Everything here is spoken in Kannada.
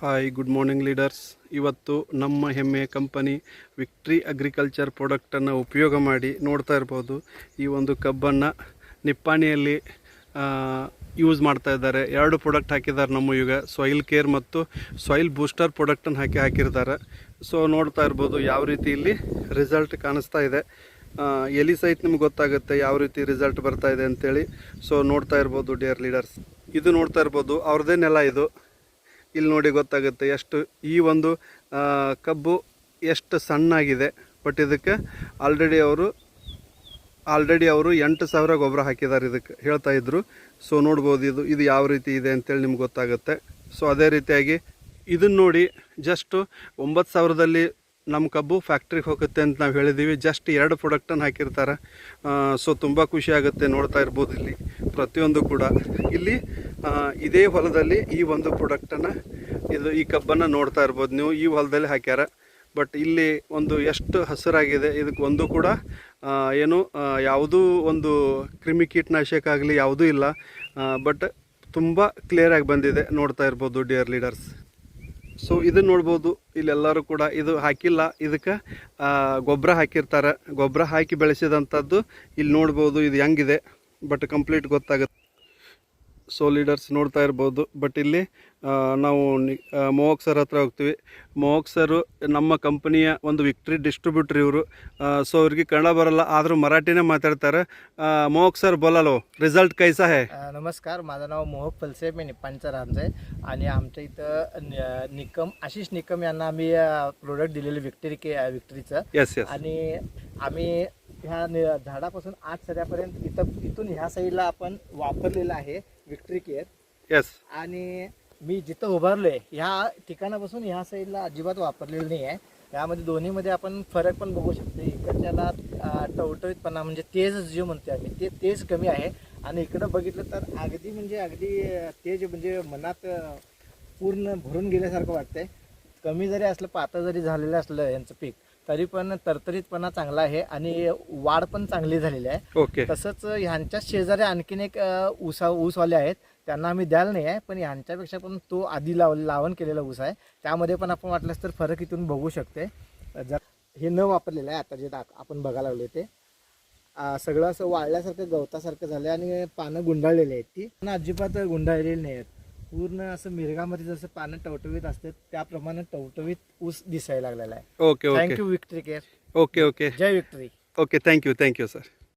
Hi good morning leaders. ಇವತ್ತು ನಮ್ಮ ಹೆಮ್ಮೆಯ ಕಂಪನಿ ವಿಕ್ಟ್ರಿ ಅಗ್ರಿಕಲ್ಚರ್ ಪ್ರಾಡಕ್ಟನ್ನು ಉಪಯೋಗ ಮಾಡಿ ನೋಡ್ತಾ ಇರ್ಬೋದು. ಈ ಒಂದು ಕಬ್ಬನ್ನು ನಿಪ್ಪಾಣಿಯಲ್ಲಿ ಯೂಸ್ ಮಾಡ್ತಾ ಇದ್ದಾರೆ. ಎರಡು ಪ್ರಾಡಕ್ಟ್ ಹಾಕಿದ್ದಾರೆ ನಮ್ಮ ಈಗ ಸಾಯಿಲ್ ಕೇರ್ ಮತ್ತು ಸಾಯಿಲ್ ಬೂಸ್ಟರ್ ಪ್ರಾಡಕ್ಟನ್ನು ಹಾಕಿರ್ತಾರೆ. ಸೊ ನೋಡ್ತಾ ಇರ್ಬೋದು ಯಾವ ರೀತಿ ಇಲ್ಲಿ ರಿಸಲ್ಟ್ ಕಾಣಿಸ್ತಾ ಇದೆ. ಎಲ್ಲಿ ಸಹಿತ ನಿಮ್ಗೆ ಗೊತ್ತಾಗುತ್ತೆ ಯಾವ ರೀತಿ ರಿಸಲ್ಟ್ ಬರ್ತಾ ಇದೆ ಅಂತೇಳಿ. ಸೊ ನೋಡ್ತಾ ಇರ್ಬೋದು ಡಿಯರ್ ಲೀಡರ್ಸ್, ಇದು ನೋಡ್ತಾ ಇರ್ಬೋದು ಅವ್ರದ್ದೇ ನೆಲ ಇದು. ಇಲ್ಲಿ ನೋಡಿ ಗೊತ್ತಾಗುತ್ತೆ ಎಷ್ಟು ಈ ಒಂದು ಕಬ್ಬು ಎಷ್ಟು ಸಣ್ಣಾಗಿದೆ. ಬಟ್ ಇದಕ್ಕೆ ಆಲ್ರೆಡಿ ಅವರು 8,000 ಗೊಬ್ಬರ ಹಾಕಿದ್ದಾರೆ ಇದಕ್ಕೆ ಹೇಳ್ತಾ ಇದ್ರು. ಸೊ ನೋಡ್ಬೋದು ಇದು ಯಾವ ರೀತಿ ಇದೆ ಅಂತೇಳಿ ನಿಮ್ಗೆ ಗೊತ್ತಾಗುತ್ತೆ. ಸೊ ಅದೇ ರೀತಿಯಾಗಿ ಇದನ್ನು ನೋಡಿ ಜಸ್ಟ್ 9,000ದಲ್ಲಿ ನಮ್ಮ ಕಬ್ಬು ಫ್ಯಾಕ್ಟ್ರಿಗೆ ಹೋಗುತ್ತೆ ಅಂತ ನಾವು ಹೇಳಿದ್ದೀವಿ. ಜಸ್ಟ್ 2 ಪ್ರಾಡಕ್ಟನ್ನು ಹಾಕಿರ್ತಾರೆ. ಸೊ ತುಂಬ ಖುಷಿ ಆಗುತ್ತೆ ನೋಡ್ತಾ ಇರ್ಬೋದು. ಇಲ್ಲಿ ಪ್ರತಿಯೊಂದು ಕೂಡ ಇಲ್ಲಿ ಇದೇ ಹೊಲದಲ್ಲಿ ಈ ಒಂದು ಪ್ರಾಡಕ್ಟನ್ನು ಈ ಕಬ್ಬನ್ನು ನೋಡ್ತಾ ಇರ್ಬೋದು ನೀವು. ಈ ಹೊಲದಲ್ಲಿ ಹಾಕ್ಯಾರ. ಬಟ್ ಇಲ್ಲಿ ಒಂದು ಎಷ್ಟು ಹಸಿರಾಗಿದೆ. ಇದಕ್ಕೆ ಒಂದು ಕೂಡ ಯಾವುದೂ ಒಂದು ಕ್ರಿಮಿ ಕೀಟನಾಶಕ ಆಗಲಿ ಯಾವುದೂ ಇಲ್ಲ. ಬಟ್ ತುಂಬ ಕ್ಲಿಯರಾಗಿ ಬಂದಿದೆ ನೋಡ್ತಾ ಇರ್ಬೋದು ಡಿಯರ್ ಲೀಡರ್ಸ್. ಸೊ ಇದನ್ನು ನೋಡ್ಬೋದು ಇಲ್ಲೆಲ್ಲರೂ ಕೂಡ ಇದು ಹಾಕಿಲ್ಲ, ಇದಕ್ಕೆ ಗೊಬ್ಬರ ಹಾಕಿರ್ತಾರೆ. ಗೊಬ್ಬರ ಹಾಕಿ ಬೆಳೆಸಿದಂಥದ್ದು ಇಲ್ಲಿ ನೋಡ್ಬೋದು ಇದು ಹೆಂಗಿದೆ. ಬಟ್ ಕಂಪ್ಲೀಟ್ ಗೊತ್ತಾಗುತ್ತೆ. ಸೊ ಲೀಡರ್ಸ್ ನೋಡ್ತಾ ಇರ್ಬೋದು. ಬಟ್ ಇಲ್ಲಿ ನಾವು ಮೊಹಕ್ ಸರ್ ಹತ್ರ ಹೋಗ್ತೀವಿ. ಮೊಹಕ್ ಸರು ನಮ್ಮ ಕಂಪನಿಯ ಒಂದು ವಿಕ್ಟ್ರಿ ಡಿಸ್ಟ್ರಿಬ್ಯೂಟರ್ ಇವರು. ಸೊ ಅವ್ರಿಗೆ ಕನ್ನಡ बरला आದರೂ मराठीने माताडತಾರೆ. मोहक सर बोला लो, रिझल्ट कैसा है? नमस्कार, माझं नाव मोहक फलसे, मी निप्पाणचा राहणार आहे. आणि आमच्या इथं आशिष निकम यांना आम्ही प्रोडक्ट दिलेले विक्ट्रीचं. Yes yes. आणि आम्ही ह्या झाडापासून आज सऱ्यापर्यंत इथून ह्या साईडला आपण वापरलेलं आहे विक्ट्री केअर. यस. आणि मी जिथं उभारलोय ह्या ठिकाणापासून ह्या साईडला अजिबात वापरलेलं नाही आहे. यामध्ये दोन्हीमध्ये आपण फरक पण बघू शकतो. इकडच्याला टवटवीतपणा म्हणजे तेज जे म्हणतो आम्ही ते तेज कमी आहे. आणि इकडं बघितलं तर अगदी तेज म्हणजे मनात पूर्ण भरून गेल्यासारखं वाटतंय. कमी जरी असलं, पातळ जरी झालेलं असलं यांचं पीक, तरी पण तरतरीतपणा चांगला आहे आणि वाढ पण चांगली झालेली आहे. ओके. तसंच ह्यांच्या शेजारी आणखीन एक ऊसवाले आहेत, त्यांना आम्ही द्यायला नाही आहे. पण ह्यांच्यापेक्षा पण तो आधी लावण केलेला ऊस आहे. त्यामध्ये पण आपण वाटलंच तर फरक इथून बघू शकते. जर हे न वापरलेलं आहे आता जे आपण बघायला लागले ते सगळं असं वाळल्यासारखं गवतासारखं झालं आणि पानं गुंडाळलेली आहेत. ती पण अजिबात गुंडाळलेली नाही आहेत. पूर्ण असं मिरगामध्ये जसं पानं टवटवीत असतात त्याप्रमाणे टवटवीत ऊस दिसायला लागलेला आहे. Okay okay. Thank you victory care. Okay okay. जय विक्ट्री. Okay, thank you sir.